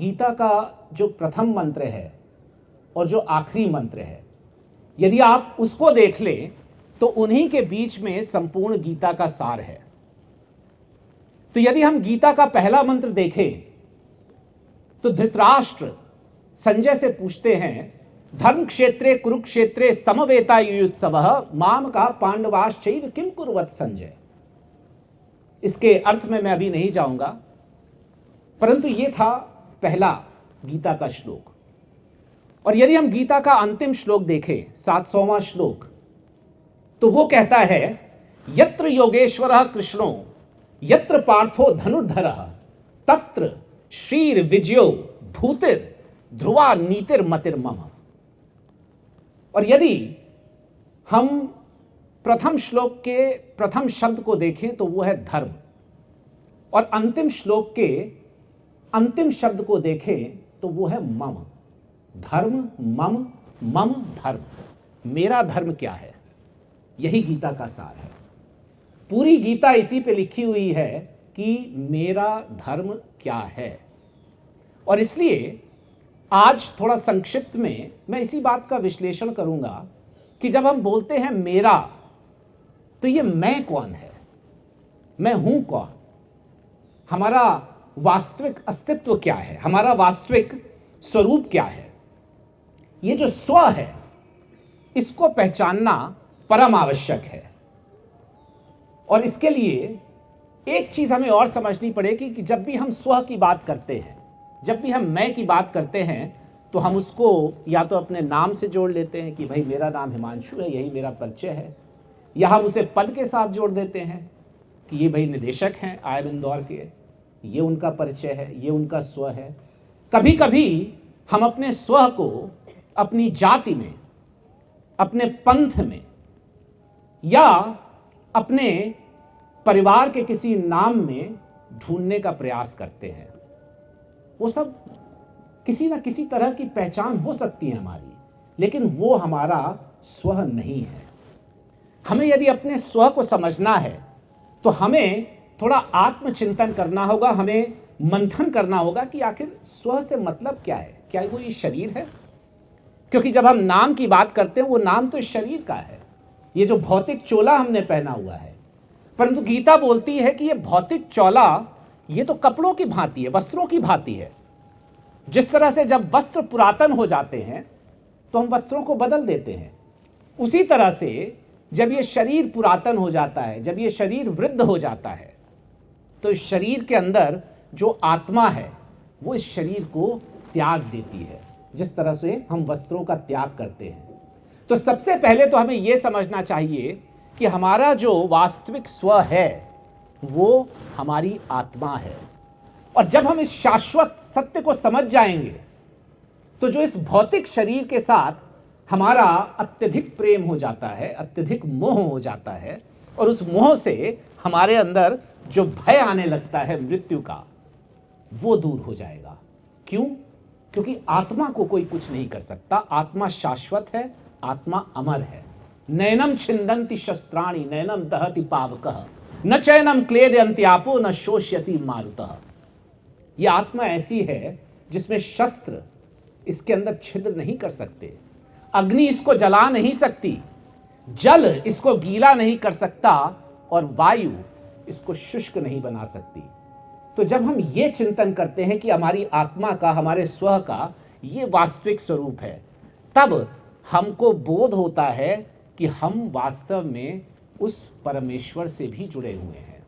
गीता का जो प्रथम मंत्र है और जो आखिरी मंत्र है, यदि आप उसको देख लें तो उन्हीं के बीच में संपूर्ण गीता का सार है। तो यदि हम गीता का पहला मंत्र देखें तो धृतराष्ट्र संजय से पूछते हैं, धर्म क्षेत्रे कुरुक्षेत्रे समवेता युयुत्सवः माम का पांडवाश्चैव किम कुर्वत संजय। इसके अर्थ में मैं अभी नहीं जाऊंगा, परंतु यह था पहला गीता का श्लोक। और यदि हम गीता का अंतिम श्लोक देखें, 700वां श्लोक, तो वो कहता है, यत्र योगेश्वरः कृष्णो यत्र पार्थो धनुर्धरः तत्र श्रीर विजयो भूतिर ध्रुवा नीतिर मतिर मम। और यदि हम प्रथम श्लोक के प्रथम शब्द को देखें तो वो है धर्म, और अंतिम श्लोक के अंतिम शब्द को देखें तो वो है मम। धर्म मम, मम धर्म, मेरा धर्म क्या है, यही गीता का सार है। पूरी गीता इसी पे लिखी हुई है कि मेरा धर्म क्या है। और इसलिए आज थोड़ा संक्षिप्त में मैं इसी बात का विश्लेषण करूंगा कि जब हम बोलते हैं मेरा, तो ये मैं कौन है, मैं हूं कौन, हमारा वास्तविक अस्तित्व क्या है, हमारा वास्तविक स्वरूप क्या है। ये जो स्व है, इसको पहचानना परम आवश्यक है। और इसके लिए एक चीज हमें और समझनी पड़ेगी कि जब भी हम स्व की बात करते हैं, जब भी हम मैं की बात करते हैं, तो हम उसको या तो अपने नाम से जोड़ लेते हैं कि भाई मेरा नाम हिमांशु है, यही मेरा परिचय है, या हम उसे पद के साथ जोड़ देते हैं कि ये भाई निदेशक हैं IIM इंदौर के, ये उनका परिचय है, ये उनका स्व है। कभी कभी हम अपने स्व को अपनी जाति में, अपने पंथ में, या अपने परिवार के किसी नाम में ढूंढने का प्रयास करते हैं। वो सब किसी ना किसी तरह की पहचान हो सकती है हमारी, लेकिन वो हमारा स्व नहीं है। हमें यदि अपने स्व को समझना है तो हमें थोड़ा आत्मचिंतन करना होगा, हमें मंथन करना होगा कि आखिर स्व से मतलब क्या है। क्या वो ये शरीर है? क्योंकि जब हम नाम की बात करते हैं, वो नाम तो शरीर का है, ये जो भौतिक चोला हमने पहना हुआ है। परंतु गीता बोलती है कि ये भौतिक चोला, ये तो कपड़ों की भांति है, वस्त्रों की भांति है। जिस तरह से जब वस्त्र पुरातन हो जाते हैं तो हम वस्त्रों को बदल देते हैं, उसी तरह से जब ये शरीर पुरातन हो जाता है, जब ये शरीर वृद्ध हो जाता है, तो इस शरीर के अंदर जो आत्मा है वो इस शरीर को त्याग देती है, जिस तरह से हम वस्त्रों का त्याग करते हैं। तो सबसे पहले तो हमें यह समझना चाहिए कि हमारा जो वास्तविक स्व है वो हमारी आत्मा है। और जब हम इस शाश्वत सत्य को समझ जाएंगे तो जो इस भौतिक शरीर के साथ हमारा अत्यधिक प्रेम हो जाता है, अत्यधिक मोह हो जाता है, और उस मोह से हमारे अंदर जो भय आने लगता है मृत्यु का, वो दूर हो जाएगा। क्यों? क्योंकि आत्मा को कोई कुछ नहीं कर सकता। आत्मा शाश्वत है, आत्मा अमर है। नैनम छिंदन्ति शस्त्राणि नैनम दहति पावकः न चैनम क्लेदयन्ति आपो न शोष्यति मारुतः। यह आत्मा ऐसी है जिसमें शस्त्र इसके अंदर छिद्र नहीं कर सकते, अग्नि इसको जला नहीं सकती, जल इसको गीला नहीं कर सकता, और वायु इसको शुष्क नहीं बना सकती। तो जब हम ये चिंतन करते हैं कि हमारी आत्मा का, हमारे स्व का ये वास्तविक स्वरूप है, तब हमको बोध होता है कि हम वास्तव में उस परमेश्वर से भी जुड़े हुए हैं।